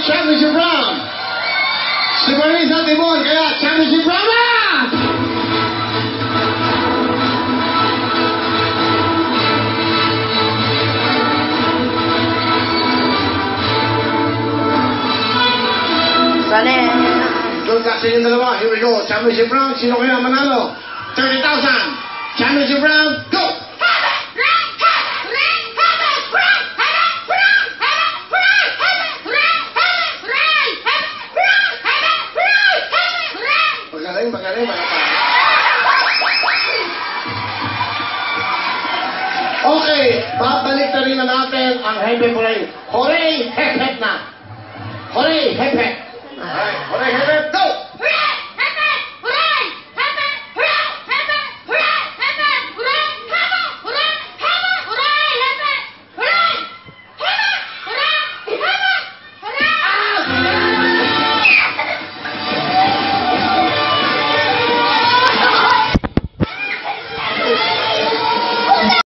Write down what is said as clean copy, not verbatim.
championship round. Si Marisa Timon, kaya championship round na! Sali. Doon kasi yung dalawa. Here we go. Championship round. Sino kaya manalo? 30,000. Championship round. Go! Magaling, magaling, magaling. Okay, babalik na rin na natin ang Hepe Hooray. Hooray, hep hep na. Hooray, hep hep. Alright, hooray, hep hep, go!